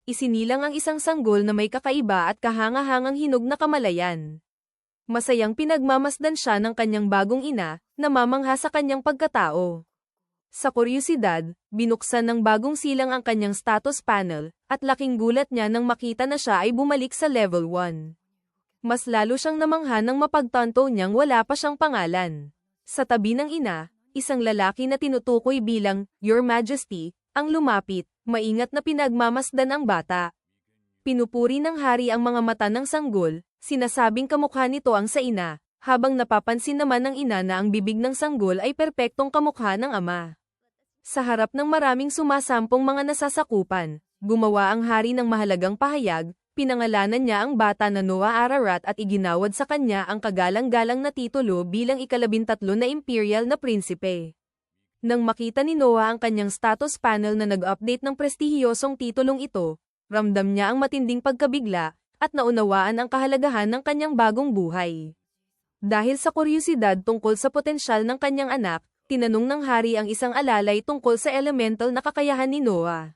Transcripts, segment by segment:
Isinilang ang isang sanggol na may kakaiba at kahanga-hangang hinog na kamalayan. Masayang pinagmamasdan siya ng kanyang bagong ina, na mamangha sa kanyang pagkatao. Sa kuryusidad, binuksan ng bagong silang ang kanyang status panel, at laking gulat niya nang makita na siya ay bumalik sa level 1. Mas lalo siyang namangha nang mapagtanto niyang wala pa siyang pangalan. Sa tabi ng ina, isang lalaki na tinutukoy bilang, Your Majesty, ang lumapit, maingat na pinagmamasdan ang bata. Pinupuri ng hari ang mga mata ng sanggol, sinasabing kamukha nito ang sa ina, habang napapansin naman ng ina na ang bibig ng sanggol ay perpektong kamukha ng ama. Sa harap ng maraming sumasampong mga nasasakupan, gumawa ang hari ng mahalagang pahayag, pinangalanan niya ang bata na Noah Ararat at iginawad sa kanya ang kagalang-galang na titulo bilang ika-13 na imperial na prinsipe. Nang makita ni Noah ang kanyang status panel na nag-update ng prestihiyosong titulong ito, ramdam niya ang matinding pagkabigla, at naunawaan ang kahalagahan ng kanyang bagong buhay. Dahil sa kuryusidad tungkol sa potensyal ng kanyang anak, tinanong ng hari ang isang alalay tungkol sa elemental na kakayahan ni Noah.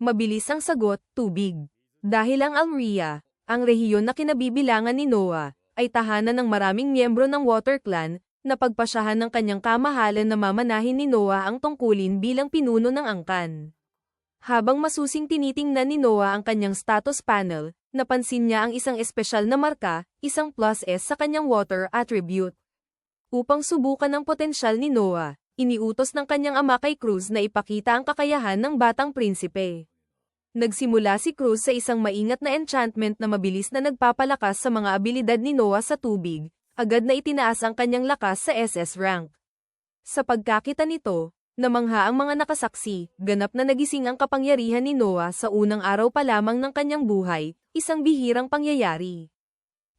Mabilis ang sagot, tubig. Dahil ang Almria, ang rehiyon na kinabibilangan ni Noah, ay tahanan ng maraming miyembro ng Water Clan, na pagpasyahan ng kanyang kamahalan na mamanahin ni Noah ang tungkulin bilang pinuno ng angkan. Habang masusing tinitingnan ni Noah ang kanyang status panel, napansin niya ang isang espesyal na marka, isang +S sa kanyang water attribute. Upang subukan ang potensyal ni Noah, iniutos ng kanyang ama kay Cruz na ipakita ang kakayahan ng batang prinsipe. Nagsimula si Cruz sa isang maingat na enchantment na mabilis na nagpapalakas sa mga abilidad ni Noah sa tubig, agad na itinaas ang kanyang lakas sa SS rank. Sa pagkakita nito, namangha ang mga nakasaksi, ganap na nagising ang kapangyarihan ni Noah sa unang araw pa lamang ng kanyang buhay, isang bihirang pangyayari.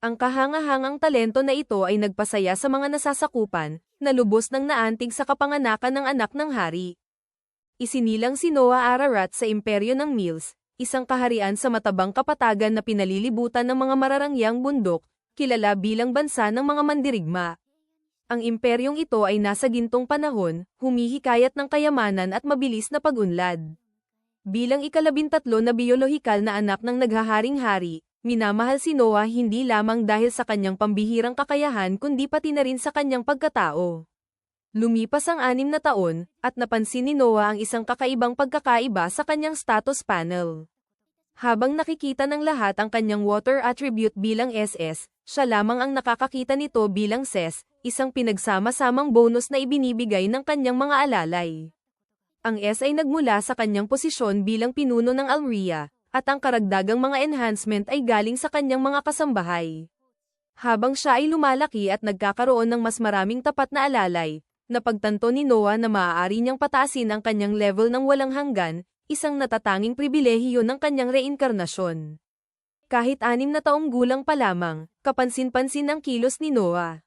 Ang kahanga-hangang talento na ito ay nagpasaya sa mga nasasakupan, na lubos ng naantig sa kapanganakan ng anak ng hari. Isinilang si Noah Ararat sa imperyo ng Mills, isang kaharian sa matabang kapatagan na pinalilibutan ng mga mararangyang bundok, kilala bilang bansa ng mga mandirigma. Ang imperyong ito ay nasa gintong panahon, humihikayat ng kayamanan at mabilis na pag-unlad. Bilang ika-13 na biolohikal na anak ng naghaharing hari, minamahal si Noah hindi lamang dahil sa kanyang pambihirang kakayahan kundi pati na rin sa kanyang pagkatao. Lumipas ang 6 na taon, at napansin ni Noah ang isang kakaibang pagkakaiba sa kanyang status panel. Habang nakikita ng lahat ang kanyang water attribute bilang SS, siya lamang ang nakakakita nito bilang SES, isang pinagsama-samang bonus na ibinibigay ng kanyang mga alalay. Ang S ay nagmula sa kanyang posisyon bilang pinuno ng Almria, at ang karagdagang mga enhancement ay galing sa kanyang mga kasambahay. Habang siya ay lumalaki at nagkakaroon ng mas maraming tapat na alalay, napagtanto ni Noah na maaari niyang pataasin ang kanyang level ng walang hanggan, isang natatanging pribilehiyo ng kanyang reinkarnasyon. Kahit 6 na taong gulang pa lamang, kapansin-pansin ang kilos ni Noah.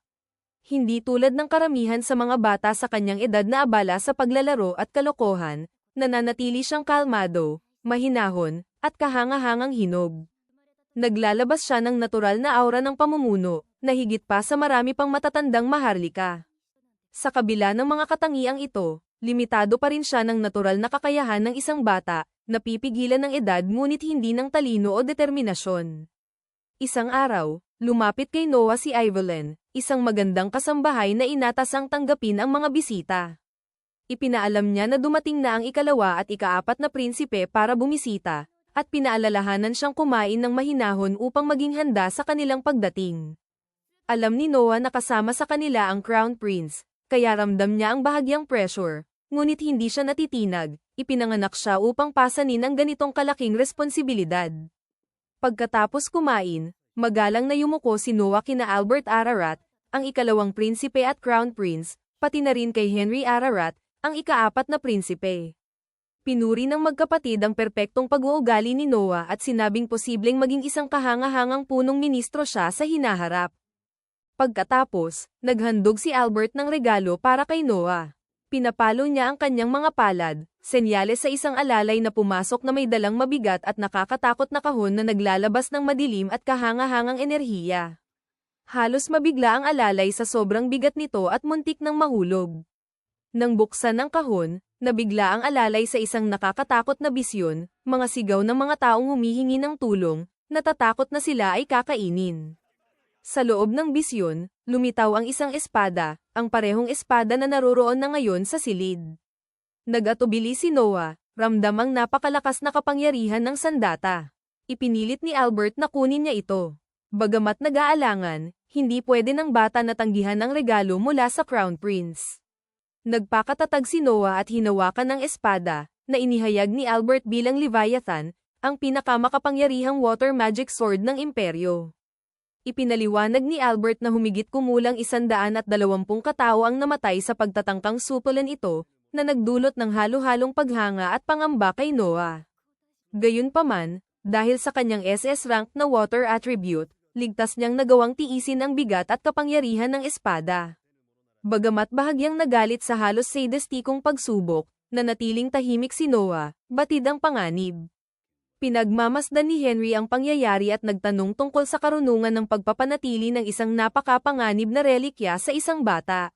Hindi tulad ng karamihan sa mga bata sa kanyang edad na abala sa paglalaro at kalokohan, nananatili siyang kalmado, mahinahon, at kahanga-hangang hinog. Naglalabas siya ng natural na aura ng pamumuno, na higit pa sa marami pang matatandang maharlika. Sa kabila ng mga katangiang ito, limitado pa rin siya ng natural na kakayahan ng isang bata, napipigilan ng edad ngunit hindi ng talino o determinasyon. Isang araw, lumapit kay Noah si Evelyn, isang magandang kasambahay na inatasang tanggapin ang mga bisita. Ipinaalam niya na dumating na ang ika-2 at ika-4 na prinsipe para bumisita, at pinaalalahanan siyang kumain ng mahinahon upang maging handa sa kanilang pagdating. Alam ni Noah na kasama sa kanila ang Crown Prince, kaya ramdam niya ang bahagyang pressure, ngunit hindi siya natitinag, ipinanganak siya upang pasanin ang ganitong kalaking responsibilidad. Pagkatapos kumain, magalang na yumuko si Noah kina Albert Ararat, ang ika-2 prinsipe at Crown Prince, pati na rin kay Henry Ararat, ang ika-4 na prinsipe. Pinuri ng magkapatid ang perpektong pag-uugali ni Noah at sinabing posibleng maging isang kahanga-hangang punong ministro siya sa hinaharap. Pagkatapos, naghandog si Albert ng regalo para kay Noah. Pinapalo niya ang kanyang mga palad, senyales sa isang alalay na pumasok na may dalang mabigat at nakakatakot na kahon na naglalabas ng madilim at kahanga-hangang enerhiya. Halos mabigla ang alalay sa sobrang bigat nito at muntik nang mahulog. Nang buksan ang kahon, nabigla ang alalay sa isang nakakatakot na bisyon, Mga sigaw ng mga taong humihingi ng tulong, natatakot na sila ay kakainin. Sa loob ng bisyon, lumitaw ang isang espada, ang parehong espada na naroroon na ngayon sa silid. Nag-atubili si Noah, ramdam ang napakalakas na kapangyarihan ng sandata. Ipinilit ni Albert na kunin niya ito. Bagamat nag-aalangan, hindi pwede ng bata na tanggihan ang regalo mula sa Crown Prince. Nagpakatatag si Noah at hinawakan ng espada, na inihayag ni Albert bilang Leviathan, ang pinakamakapangyarihang water magic sword ng imperyo. Ipinaliwanag ni Albert na humigit kumulang 120 katao ang namatay sa pagtatangkang supulan ito, na nagdulot ng halo-halong paghanga at pangamba kay Noah. Gayunpaman, dahil sa kanyang SS rank na water attribute, ligtas niyang nagawang tiisin ang bigat at kapangyarihan ng espada. Bagamat bahagyang nagalit sa halos sadistikong pagsubok, nanatiling tahimik si Noah, batid ang panganib. Pinagmamasdan ni Henry ang pangyayari at nagtanong tungkol sa karunungan ng pagpapanatili ng isang napakapanganib na relikya sa isang bata.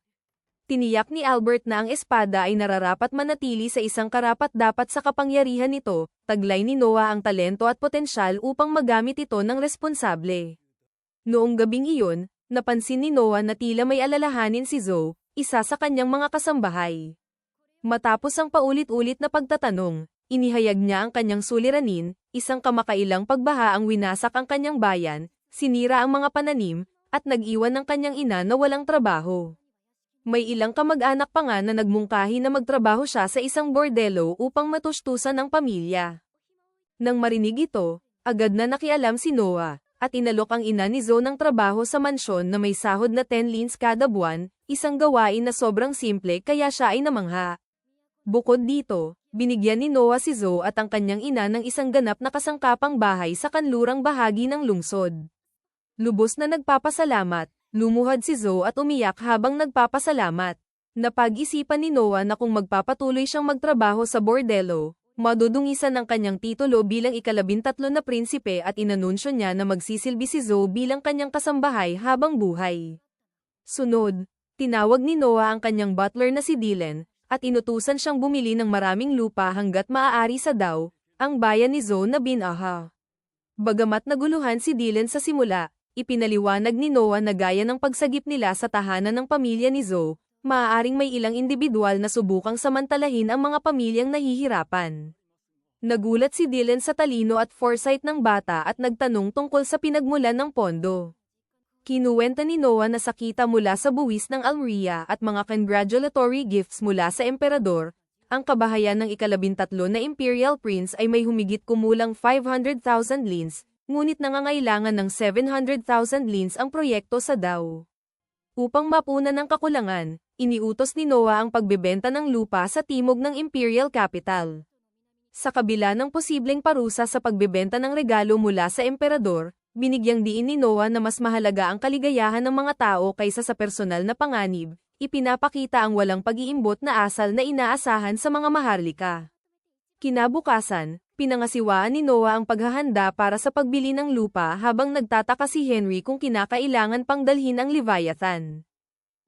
Tiniyak ni Albert na ang espada ay nararapat manatili sa isang karapat-dapat sa kapangyarihan nito, taglay ni Noah ang talento at potensyal upang magamit ito ng responsable. Noong gabing iyon, napansin ni Noah na tila may alalahanin si Zoe, isa sa kanyang mga kasambahay. Matapos ang paulit-ulit na pagtatanong, inihayag niya ang kanyang suliranin, isang kamakailang pagbaha ang winasak ang kanyang bayan, sinira ang mga pananim, at nag-iwan ng kanyang ina na walang trabaho. May ilang kamag-anak pa nga na nagmungkahi na magtrabaho siya sa isang bordelo upang matustusan ang pamilya. Nang marinig ito, agad na nakialam si Noah, at inalok ang ina ni Zoe ng trabaho sa mansyon na may sahod na 10 lins kada buwan, isang gawain na sobrang simple kaya siya ay namangha. Bukod dito, binigyan ni Noah si Zoe at ang kanyang ina ng isang ganap na kasangkapang bahay sa kanlurang bahagi ng lungsod. Lubos na nagpapasalamat, lumuhad si Zoe at umiyak habang nagpapasalamat. Napag-isipan ni Noah na kung magpapatuloy siyang magtrabaho sa bordelo, madudungisan ang kanyang titulo bilang ika-13 na prinsipe at inanunsyo niya na magsisilbi si Zoe bilang kanyang kasambahay habang buhay. Sunod, tinawag ni Noah ang kanyang butler na si Dylan, at inutusan siyang bumili ng maraming lupa hanggat maaari sa Dao, ang bayan ni Zoe na Binaha. Bagamat naguluhan si Dylan sa simula, ipinaliwanag ni Noah na gaya ng pagsagip nila sa tahanan ng pamilya ni Zoe, maaaring may ilang individual na subukang samantalahin ang mga pamilyang nahihirapan. Nagulat si Dylan sa talino at foresight ng bata at nagtanong tungkol sa pinagmulan ng pondo. Kinuwenta ni Noah na sakita mula sa buwis ng Almeria at mga congratulatory gifts mula sa emperador. Ang kabahayan ng ika-13 na Imperial Prince ay may humigit kumulang 500,000 lins, ngunit nangangailangan ng 700,000 lins ang proyekto sa Dao. Upang mapunan ang kakulangan, iniutos ni Noah ang pagbebenta ng lupa sa timog ng Imperial Capital. Sa kabila ng posibleng parusa sa pagbebenta ng regalo mula sa emperador, binigyang diin ni Noah na mas mahalaga ang kaligayahan ng mga tao kaysa sa personal na panganib, ipinapakita ang walang pag-iimbot na asal na inaasahan sa mga maharlika. Kinabukasan, pinangasiwaan ni Noah ang paghahanda para sa pagbili ng lupa habang nagtataka si Henry kung kinakailangan pang dalhin ang Leviathan.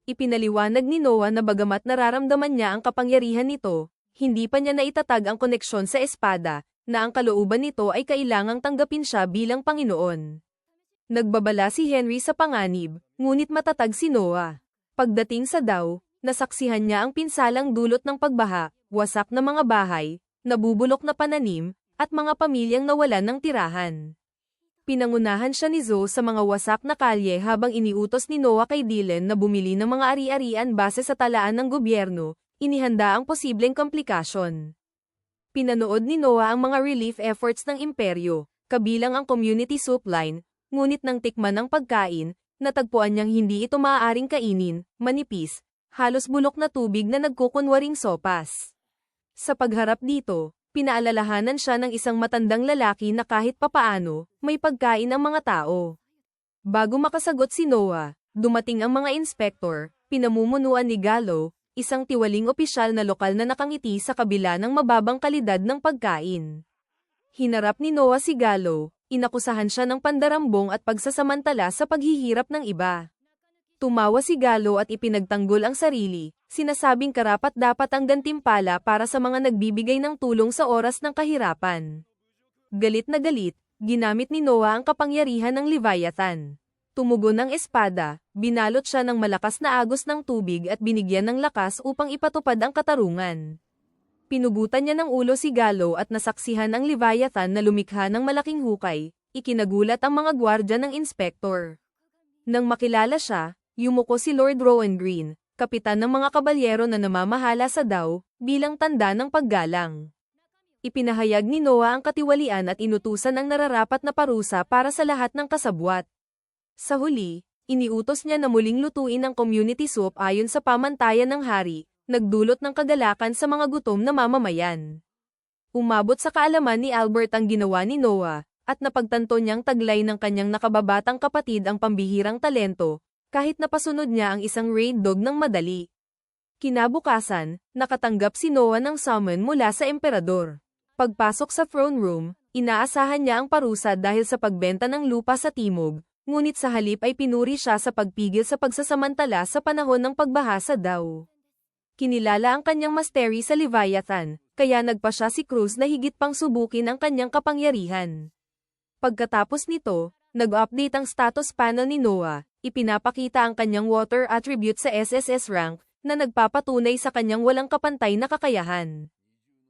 Ipinaliwanag ni Noah na bagamat nararamdaman niya ang kapangyarihan nito, hindi pa niya naitatag ang koneksyon sa espada, na ang kalooban nito ay kailangang tanggapin siya bilang Panginoon. Nagbabala si Henry sa panganib, ngunit matatag si Noah. Pagdating sa Dao, nasaksihan niya ang pinsalang dulot ng pagbaha, wasak na mga bahay, nabubulok na pananim, at mga pamilyang nawalan ng tirahan. Pinangunahan siya ni Zoe sa mga wasak na kalye habang iniutos ni Noah kay Dylan na bumili ng mga ari-arian base sa talaan ng gobyerno, inihanda ang posibleng komplikasyon. Pinanood ni Noah ang mga relief efforts ng imperyo, kabilang ang community soup line, ngunit nang tikman ng pagkain, natagpuan niyang hindi ito maaaring kainin, manipis, halos bulok na tubig na nagkukunwaring sopas. Sa pagharap dito, pinaalalahanan siya ng isang matandang lalaki na kahit papaano, may pagkain ang mga tao. Bago makasagot si Noah, dumating ang mga inspektor, pinamumunuan ni Gallo, isang tiwaling opisyal na lokal na nakangiti sa kabila ng mababang kalidad ng pagkain. Hinarap ni Noah si Gallo, inakusahan siya ng pandarambong at pagsasamantala sa paghihirap ng iba. Tumawa si Gallo at ipinagtanggol ang sarili, sinasabing karapat-dapat ang gantimpala para sa mga nagbibigay ng tulong sa oras ng kahirapan. Galit na galit, ginamit ni Noah ang kapangyarihan ng Leviathan. Tumugon ang espada, binalot siya ng malakas na agos ng tubig at binigyan ng lakas upang ipatupad ang katarungan. Pinugutan niya ng ulo si Gallo at nasaksihan ang Leviathan na lumikha ng malaking hukay, ikinagulat ang mga gwardya ng inspektor. Nang makilala siya, yumuko si Lord Rowan Green, kapitan ng mga kabalyero na namamahala sa Dao, bilang tanda ng paggalang. Ipinahayag ni Noah ang katiwalian at inutusan ang nararapat na parusa para sa lahat ng kasabwat. Sa huli, iniutos niya na muling lutuin ang community soup ayon sa pamantayan ng hari, nagdulot ng kagalakan sa mga gutom na mamamayan. Umabot sa kaalaman ni Albert ang ginawa ni Noah, at napagtanto niyang taglay ng kanyang nakababatang kapatid ang pambihirang talento, kahit napasunod niya ang isang raid dog ng madali. Kinabukasan, nakatanggap si Noah ng summon mula sa emperador. Pagpasok sa throne room, inaasahan niya ang parusa dahil sa pagbenta ng lupa sa timog, ngunit sa halip ay pinuri siya sa pagpigil sa pagsasamantala sa panahon ng pagbaha sa Dao. Kinilala ang kanyang mastery sa Leviathan, kaya nagpa siya si Cruz na higit pang subukin ang kanyang kapangyarihan. Pagkatapos nito, nag-update ang status panel ni Noah, ipinapakita ang kanyang water attribute sa SSS rank, na nagpapatunay sa kanyang walang kapantay na kakayahan.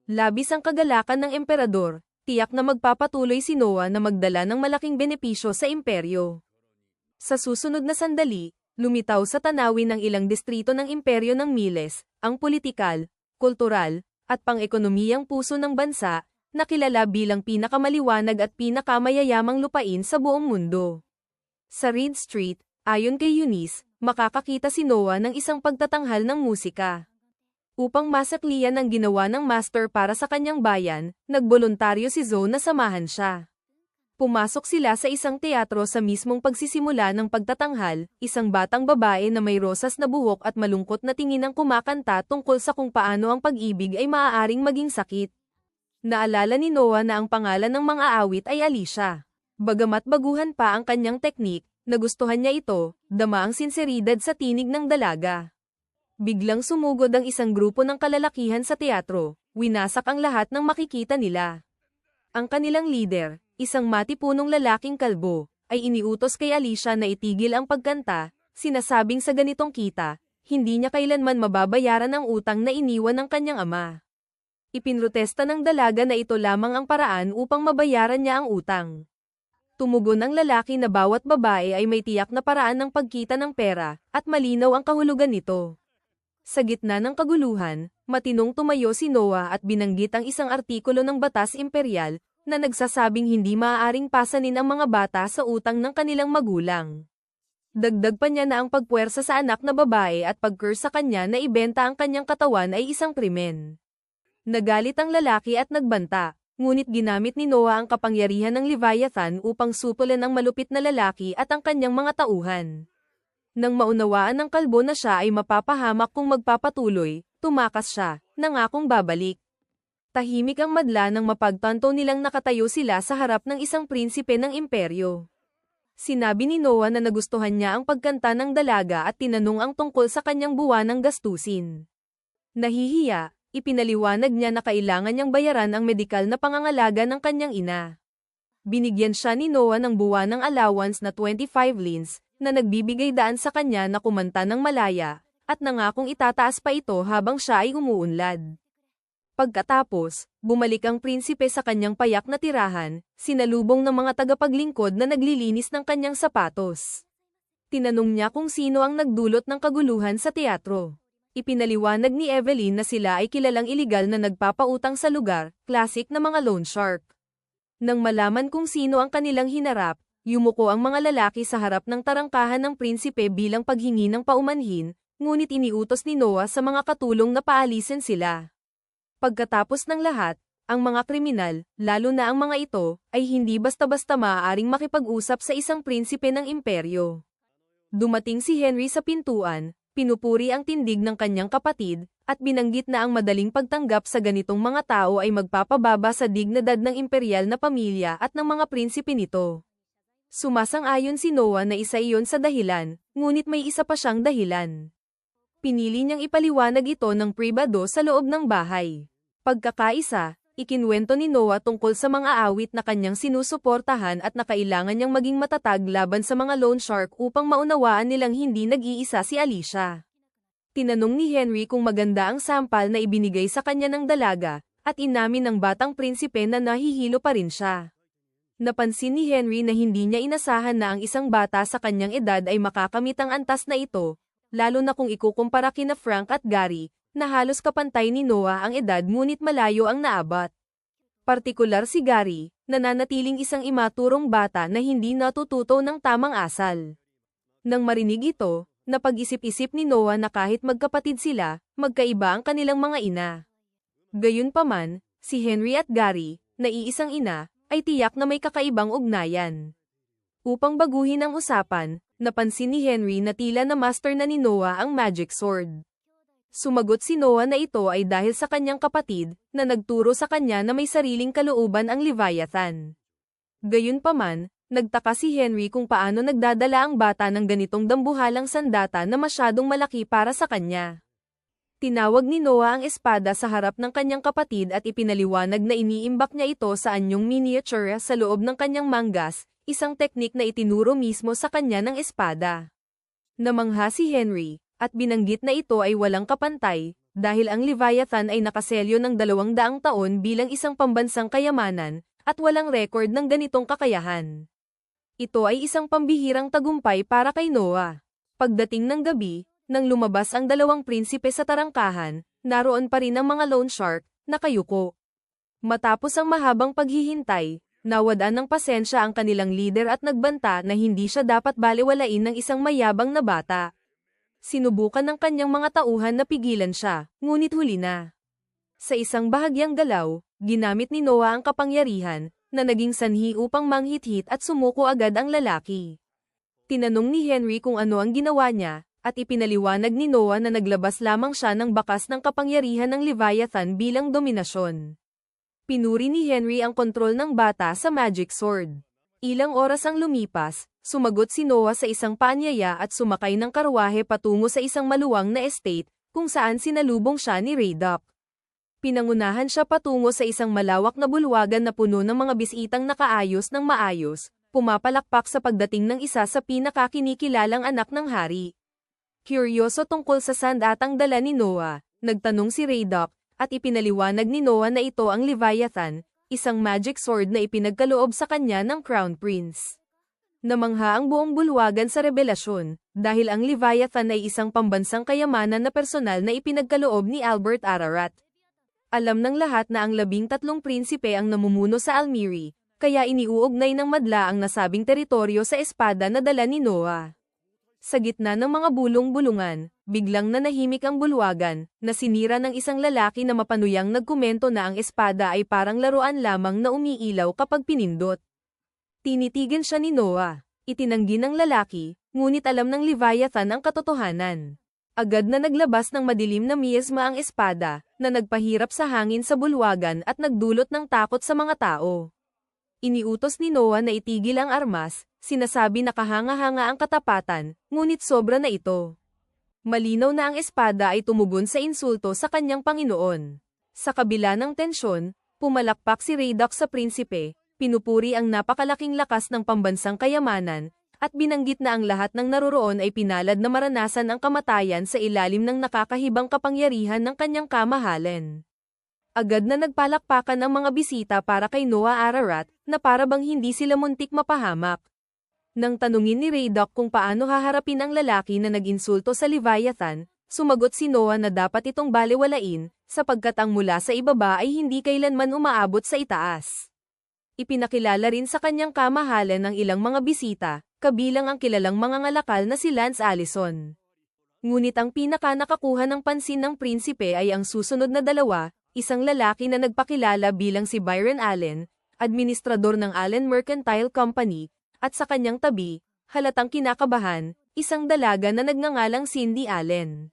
Labis ang kagalakan ng emperador, tiyak na magpapatuloy si Noah na magdala ng malaking benepisyo sa imperyo. Sa susunod na sandali, lumitaw sa tanawin ng ilang distrito ng imperyo ng Miles, ang politikal, kultural, at pang-ekonomiyang puso ng bansa, na kilala bilang pinakamaliwanag at pinakamayayamang lupain sa buong mundo. Sa Reed Street, ayon kay Eunice, makakakita si Noah ng isang pagtatanghal ng musika. Upang masakliyan ang ginawa ng master para sa kanyang bayan, nagboluntaryo si Zoe na samahan siya. Pumasok sila sa isang teatro sa mismong pagsisimula ng pagtatanghal, isang batang babae na may rosas na buhok at malungkot na tingin ang kumakanta tungkol sa kung paano ang pag-ibig ay maaaring maging sakit. Naalala ni Noah na ang pangalan ng mga awit ay Alicia. Bagamat baguhan pa ang kanyang teknik, nagustuhan niya ito, dama ang sinseridad sa tinig ng dalaga. Biglang sumugod ang isang grupo ng kalalakihan sa teatro, winasak ang lahat ng makikita nila. Ang kanilang leader, isang matipunong lalaking kalbo, ay iniutos kay Alicia na itigil ang pagkanta, sinasabing sa ganitong kita, hindi niya kailanman mababayaran ang utang na iniwan ng kanyang ama. Ipinrotesta ng dalaga na ito lamang ang paraan upang mabayaran niya ang utang. Tumugon ang lalaki na bawat babae ay may tiyak na paraan ng pagkita ng pera, at malinaw ang kahulugan nito. Sa gitna ng kaguluhan, matinong tumayo si Noah at binanggit ang isang artikulo ng Batas Imperial, na nagsasabing hindi maaaring pasanin ang mga bata sa utang ng kanilang magulang. Dagdag pa niya na ang pagpuwersa sa anak na babae at pag-curse sa kanya na ibenta ang kanyang katawan ay isang krimen. Nagalit ang lalaki at nagbanta, ngunit ginamit ni Noah ang kapangyarihan ng Leviathan upang supulan ang malupit na lalaki at ang kanyang mga tauhan. Nang maunawaan ng kalbo na siya ay mapapahamak kung magpapatuloy, tumakas siya, nangakong babalik. Tahimik ang madla nang mapagtanto nilang nakatayo sila sa harap ng isang prinsipe ng imperyo. Sinabi ni Noah na nagustuhan niya ang pagkanta ng dalaga at tinanong ang tungkol sa kanyang buwanang gastusin. Nahihiya, ipinaliwanag niya na kailangan niyang bayaran ang medikal na pangangalaga ng kanyang ina. Binigyan siya ni Noah ng buwanang allowance na 25 lins, na nagbibigay daan sa kanya na kumanta ng malaya, at nangakong itataas pa ito habang siya ay umuunlad. Pagkatapos, bumalik ang prinsipe sa kanyang payak na tirahan, sinalubong ng mga tagapaglingkod na naglilinis ng kanyang sapatos. Tinanong niya kung sino ang nagdulot ng kaguluhan sa teatro. Ipinaliwanag ni Evelyn na sila ay kilalang iligal na nagpapautang sa lugar, classic na mga loan shark. Nang malaman kung sino ang kanilang hinarap, yumuko ang mga lalaki sa harap ng tarangkahan ng prinsipe bilang paghingi ng paumanhin, ngunit iniutos ni Noah sa mga katulong na paalisin sila. Pagkatapos ng lahat, ang mga kriminal, lalo na ang mga ito, ay hindi basta-basta maaaring makipag-usap sa isang prinsipe ng imperyo. Dumating si Henry sa pintuan, pinupuri ang tindig ng kanyang kapatid, at binanggit na ang madaling pagtanggap sa ganitong mga tao ay magpapababa sa dignidad ng imperial na pamilya at ng mga prinsipe nito. Sumasang-ayon si Noah na isa iyon sa dahilan, ngunit may isa pa siyang dahilan. Pinili niyang ipaliwanag ito ng pribado sa loob ng bahay. Pagkakaisa, Ikinwento ni Noah tungkol sa mga awit na kanyang sinusuportahan at na kailangan niyang maging matatag laban sa mga loan shark upang maunawaan nilang hindi nag-iisa si Alicia. Tinanong ni Henry kung maganda ang sampal na ibinigay sa kanya ng dalaga, at inamin ng batang prinsipe na nahihilo pa rin siya. Napansin ni Henry na hindi niya inasahan na ang isang bata sa kanyang edad ay makakamit ang antas na ito, lalo na kung ikukumpara kina Frank at Gary, na halos kapantay ni Noah ang edad ngunit malayo ang naabot. Partikular si Gary, nananatiling isang imaturong bata na hindi natututo ng tamang asal. Nang marinig ito, napag-isip-isip ni Noah na kahit magkapatid sila, magkaiba ang kanilang mga ina. Gayunpaman, si Henry at Gary, na iisang ina, ay tiyak na may kakaibang ugnayan. Upang baguhin ang usapan, napansin ni Henry na tila na master na ni Noah ang magic sword. Sumagot si Noah na ito ay dahil sa kanyang kapatid, na nagturo sa kanya na may sariling kalooban ang Leviathan. Gayunpaman, nagtaka si Henry kung paano nagdadala ang bata ng ganitong dambuhalang sandata na masyadong malaki para sa kanya. Tinawag ni Noah ang espada sa harap ng kanyang kapatid at ipinaliwanag na iniimbak niya ito sa anyong miniature sa loob ng kanyang manggas, isang teknik na itinuro mismo sa kanya ng espada. Namangha si Henry, at binanggit na ito ay walang kapantay, dahil ang Leviathan ay nakaselyo ng 200 taon bilang isang pambansang kayamanan, at walang record ng ganitong kakayahan. Ito ay isang pambihirang tagumpay para kay Noah. Pagdating ng gabi, nang lumabas ang dalawang prinsipe sa tarangkahan, naroon pa rin ang mga loan shark, nakayuko. Matapos ang mahabang paghihintay, nawadan ng pasensya ang kanilang leader at nagbanta na hindi siya dapat balewalain ng isang mayabang na bata. Sinubukan ng kanyang mga tauhan na pigilan siya, ngunit huli na. Sa isang bahagyang galaw, ginamit ni Noah ang kapangyarihan, na naging sanhi upang manghit-hit at sumuko agad ang lalaki. Tinanong ni Henry kung ano ang ginawa niya, at ipinaliwanag ni Noah na naglabas lamang siya ng bakas ng kapangyarihan ng Leviathan bilang dominasyon. Pinuri ni Henry ang kontrol ng bata sa magic sword. Ilang oras ang lumipas, sumagot si Noah sa isang paanyaya at sumakay ng karwahe patungo sa isang maluwang na estate, kung saan sinalubong siya ni Raydock. Pinangunahan siya patungo sa isang malawak na bulwagan na puno ng mga bisitang nakaayos ng maayos, pumapalakpak sa pagdating ng isa sa pinakakinikilalang anak ng hari. Kuryoso tungkol sa sandatang dala ni Noah, nagtanong si Raydock, at ipinaliwanag ni Noah na ito ang Leviathan, isang magic sword na ipinagkaloob sa kanya ng Crown Prince. Namangha ang buong bulwagan sa revelasyon, dahil ang Leviathan ay isang pambansang kayamanan na personal na ipinagkaloob ni Albert Ararat. Alam ng lahat na ang 13 prinsipe ang namumuno sa Almiri, kaya iniuugnay ng madla ang nasabing teritoryo sa espada na dala ni Noah. Sa gitna ng mga bulong-bulungan, biglang nanahimik ang bulwagan, na sinira ng isang lalaki na mapanuyang nagkomento na ang espada ay parang laruan lamang na umiilaw kapag pinindot. Tinitigan siya ni Noah. Itinanggi ng lalaki, ngunit alam ng Leviathan ang katotohanan. Agad na naglabas ng madilim na miasma ang espada, na nagpahirap sa hangin sa bulwagan at nagdulot ng takot sa mga tao. Iniutos ni Noah na itigil ang armas, sinasabi na kahanga-hanga ang katapatan, ngunit sobra na ito. Malinaw na ang espada ay tumugon sa insulto sa kanyang Panginoon. Sa kabila ng tensyon, pumalakpak si Raydock sa prinsipe, pinupuri ang napakalaking lakas ng pambansang kayamanan, at binanggit na ang lahat ng naroroon ay pinalad na maranasan ang kamatayan sa ilalim ng nakakahibang kapangyarihan ng kanyang kamahalan. Agad na nagpalakpakan ang mga bisita para kay Noah Ararat, na para bang hindi sila muntik mapahamak. Nang tanungin ni Raydock kung paano haharapin ang lalaki na nag-insulto sa Leviathan, sumagot si Noah na dapat itong balewalain, sapagkat ang mula sa ibaba ay hindi kailanman umaabot sa itaas. Ipinakilala rin sa kanyang kamahalan ng ilang mga bisita, kabilang ang kilalang mga ngalakal na si Lance Allison. Ngunit ang pinaka-nakakuha ng pansin ng prinsipe ay ang susunod na dalawa, isang lalaki na nagpakilala bilang si Byron Allen, administrador ng Allen Mercantile Company, at sa kanyang tabi, halatang kinakabahan, isang dalaga na nagngangalang Cindy Allen.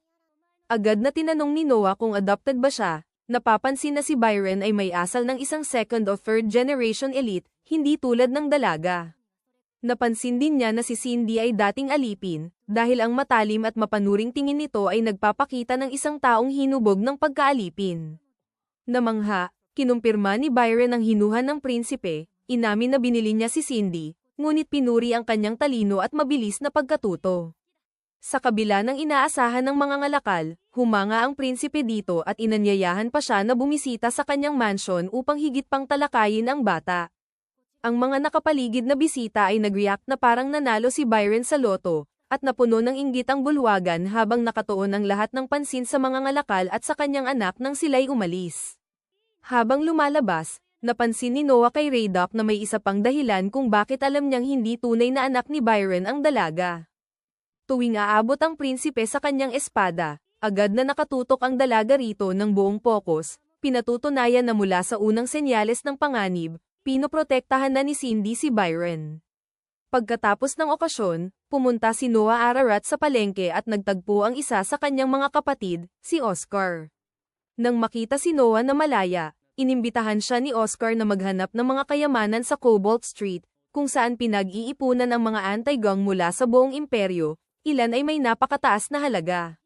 Agad na tinanong ni Noah kung adopted ba siya, napapansin na si Byron ay may asal ng isang second o third generation elite, hindi tulad ng dalaga. Napansin din niya na si Cindy ay dating alipin, dahil ang matalim at mapanuring tingin nito ay nagpapakita ng isang taong hinubog ng pagkaalipin. Namangha, Kinumpirma ni Byron ang hinuhan ng prinsipe, inamin na binili niya si Cindy, ngunit pinuri ang kanyang talino at mabilis na pagkatuto. Sa kabila ng inaasahan ng mga ngalakal, humanga ang prinsipe dito at inanyayahan pa siya na bumisita sa kanyang mansion upang higit pang talakayin ang bata. Ang mga nakapaligid na bisita ay nag-react na parang nanalo si Byron sa loto, at napuno ng inggit ang bulwagan habang nakatuon ang lahat ng pansin sa mga ngalakal at sa kanyang anak nang sila'y umalis. Habang lumalabas, napansin ni Noah kay Raydock na may isa pang dahilan kung bakit alam niyang hindi tunay na anak ni Byron ang dalaga. Tuwing aabot ang prinsipe sa kanyang espada, agad na nakatutok ang dalaga rito ng buong pokus, pinatutunayan na mula sa unang senyales ng panganib, pinoprotektahan na ni Cindy si Byron. Pagkatapos ng okasyon, pumunta si Noah Ararat sa palengke at nagtagpo ang isa sa kanyang mga kapatid, si Oscar. Nang makita si Noah na malaya, inimbitahan siya ni Oscar na maghanap ng mga kayamanan sa Cobalt Street, kung saan pinag-iipunan ang mga anti-gang mula sa buong imperyo, ilan ay may napakataas na halaga.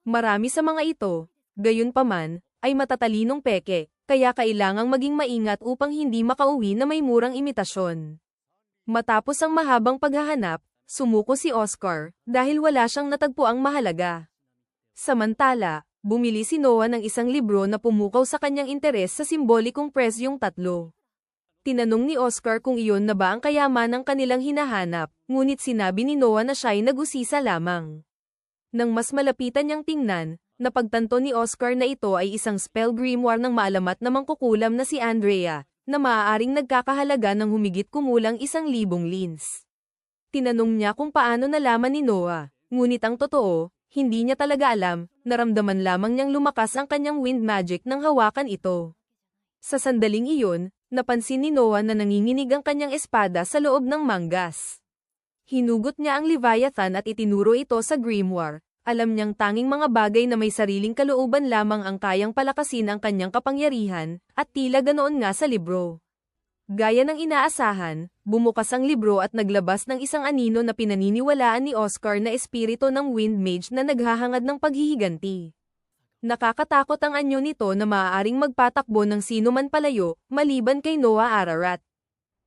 Marami sa mga ito, gayunpaman, ay matatalinong peke, kaya kailangang maging maingat upang hindi makauwi na may murang imitasyon. Matapos ang mahabang paghahanap, sumuko si Oscar, dahil wala siyang natagpuang mahalaga. Samantala, bumili si Noah ng isang libro na pumukaw sa kanyang interes sa simbolikong presyong 3. Tinanong ni Oscar kung iyon na ba ang kayamanang kanilang hinahanap, ngunit sinabi ni Noah na siya'y nag-usisa lamang. Nang mas malapitan niyang tingnan, napagtanto ni Oscar na ito ay isang spell grimoire ng maalamat na mangkukulam na si Andrea, na maaaring nagkakahalaga ng humigit kumulang 1,000 lins. Tinanong niya kung paano nalaman ni Noah, ngunit ang totoo, hindi niya talaga alam, naramdaman lamang niyang lumakas ang kanyang wind magic nang hawakan ito. Sa sandaling iyon, napansin ni Noah na nanginginig ang kanyang espada sa loob ng manggas. Hinugot niya ang Leviathan at itinuro ito sa grimoire. Alam niyang tanging mga bagay na may sariling kalooban lamang ang kayang palakasin ang kanyang kapangyarihan, at tila ganoon nga sa libro. Gaya ng inaasahan, bumukas ang libro at naglabas ng isang anino na pinaniniwalaan ni Oscar na espiritu ng Wind Mage na naghahangad ng paghihiganti. Nakakatakot ang anyo nito na maaaring magpatakbo ng sino man palayo, maliban kay Noah Ararat.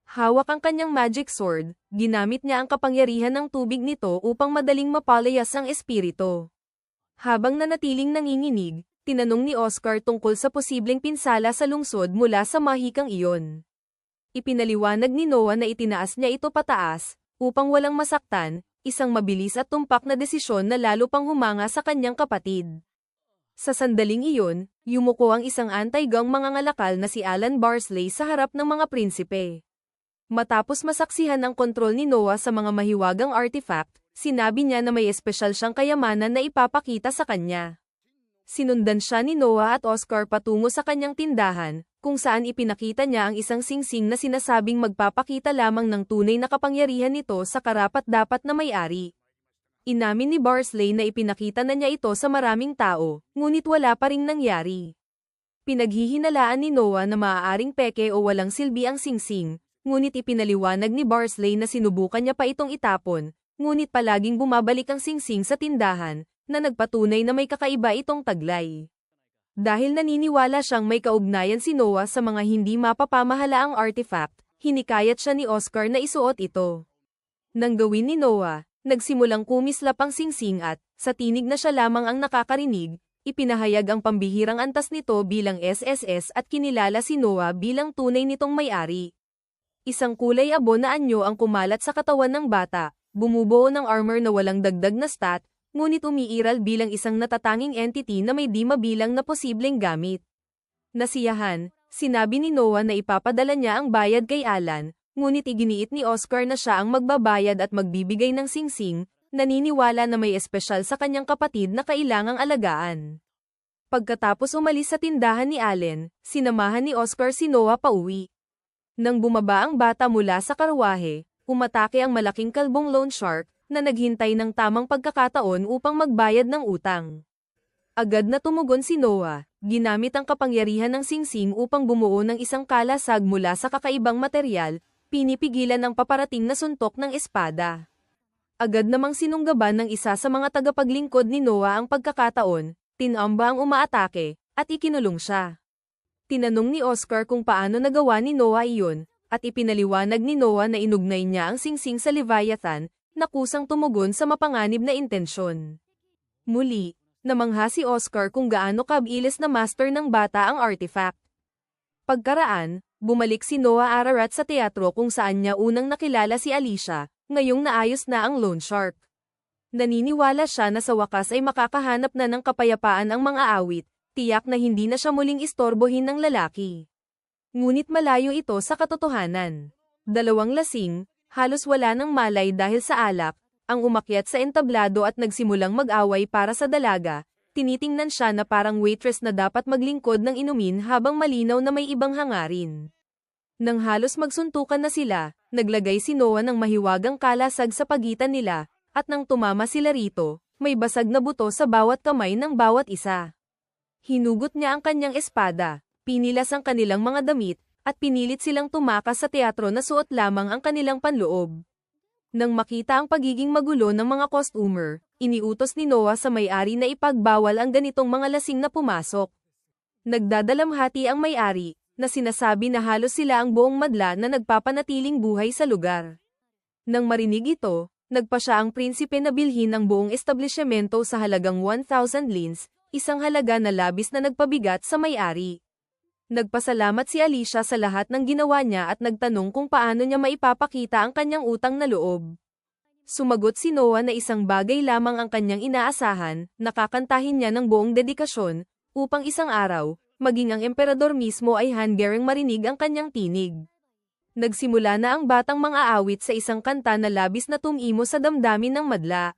Hawak ang kanyang magic sword, ginamit niya ang kapangyarihan ng tubig nito upang madaling mapalayas ang espiritu. Habang nanatiling nanginginig, tinanong ni Oscar tungkol sa posibleng pinsala sa lungsod mula sa mahikang iyon. Ipinaliwanag ni Noah na itinaas niya ito pataas, upang walang masaktan, isang mabilis at tumpak na desisyon na lalo pang humanga sa kanyang kapatid. Sa sandaling iyon, yumuko ang isang anti-gang mangangalakal na si Alan Barsley sa harap ng mga prinsipe. Matapos masaksihan ang kontrol ni Noah sa mga mahiwagang artifact, sinabi niya na may espesyal siyang kayamanan na ipapakita sa kanya. Sinundan siya ni Noah at Oscar patungo sa kanyang tindahan, kung saan ipinakita niya ang isang singsing na sinasabing magpapakita lamang ng tunay na kapangyarihan nito sa karapat-dapat na may-ari. Inamin ni Barsley na ipinakita na niya ito sa maraming tao, ngunit wala pa ring nangyari. Pinaghihinalaan ni Noah na maaaring peke o walang silbi ang singsing, ngunit ipinaliwanag ni Barsley na sinubukan niya pa itong itapon, ngunit palaging bumabalik ang singsing sa tindahan, na nagpatunay na may kakaiba itong taglay. Dahil naniniwala siyang may kaugnayan si Noah sa mga hindi mapapamahalaang artifact, hinikayat siya ni Oscar na isuot ito. Nang gawin ni Noah, nagsimulang kumislap ang singsing at, sa tinig na siya lamang ang nakakarinig, ipinahayag ang pambihirang antas nito bilang SSS at kinilala si Noah bilang tunay nitong may-ari. Isang kulay abo na anyo ang kumalat sa katawan ng bata, bumubuo ng armor na walang dagdag na stat, ngunit umiiral bilang isang natatanging entity na may di mabilang na posibleng gamit. Nasiyahan, sinabi ni Noah na ipapadala niya ang bayad kay Alan, ngunit iginiit ni Oscar na siya ang magbabayad at magbibigay ng singsing, naniniwala na may espesyal sa kanyang kapatid na kailangang alagaan. Pagkatapos umalis sa tindahan ni Allen, sinamahan ni Oscar si Noah pauwi. Nang bumaba ang bata mula sa karwahe, umatake ang malaking kalbong loan shark, na naghintay ng tamang pagkakataon upang magbayad ng utang. Agad na tumugon si Noah, ginamit ang kapangyarihan ng singsing upang bumuo ng isang kalasag mula sa kakaibang material, pinipigilan ang paparating na suntok ng espada. Agad namang sinunggaban ng isa sa mga tagapaglingkod ni Noah ang pagkakataon, tinamba ang umaatake, at ikinulong siya. Tinanong ni Oscar kung paano nagawa ni Noah iyon, at ipinaliwanag ni Noah na inugnay niya ang singsing sa Leviathan, na kusang tumugon sa mapanganib na intensyon. Muli, namangha si Oscar kung gaano kabilis na master ng bata ang artifact. Pagkaraan, bumalik si Noah Ararat sa teatro kung saan niya unang nakilala si Alicia, ngayong naayos na ang loan shark. Naniniwala siya na sa wakas ay makakahanap na ng kapayapaan ang mga awit, tiyak na hindi na siya muling istorbohin ng lalaki. Ngunit malayo ito sa katotohanan. Dalawang lasing, halos wala ng malay dahil sa alak, ang umakyat sa entablado at nagsimulang mag-away para sa dalaga, tinitingnan siya na parang waitress na dapat maglingkod ng inumin habang malinaw na may ibang hangarin. Nang halos magsuntukan na sila, naglagay si Noah ng mahiwagang kalasag sa pagitan nila, at nang tumama sila rito, may basag na buto sa bawat kamay ng bawat isa. Hinugot niya ang kanyang espada, pinilas ang kanilang mga damit, at pinilit silang tumakas sa teatro na suot lamang ang kanilang panloob. Nang makita ang pagiging magulo ng mga costumer, iniutos ni Noah sa may-ari na ipagbawal ang ganitong mga lasing na pumasok. Nagdadalamhati ang may-ari, na sinasabi na halos sila ang buong madla na nagpapanatiling buhay sa lugar. Nang marinig ito, nagpa siya ang prinsipe na bilhin ang buong establishmento sa halagang 1,000 lins, isang halaga na labis na nagpabigat sa may-ari. Nagpasalamat si Alicia sa lahat ng ginawa niya at nagtanong kung paano niya maipapakita ang kanyang utang na loob. Sumagot si Noah na isang bagay lamang ang kanyang inaasahan, nakakantahin niya ng buong dedikasyon, upang isang araw, maging ang emperador mismo ay hanggang marinig ang kanyang tinig. Nagsimula na ang batang mga awit sa isang kanta na labis na tumimo sa damdamin ng madla.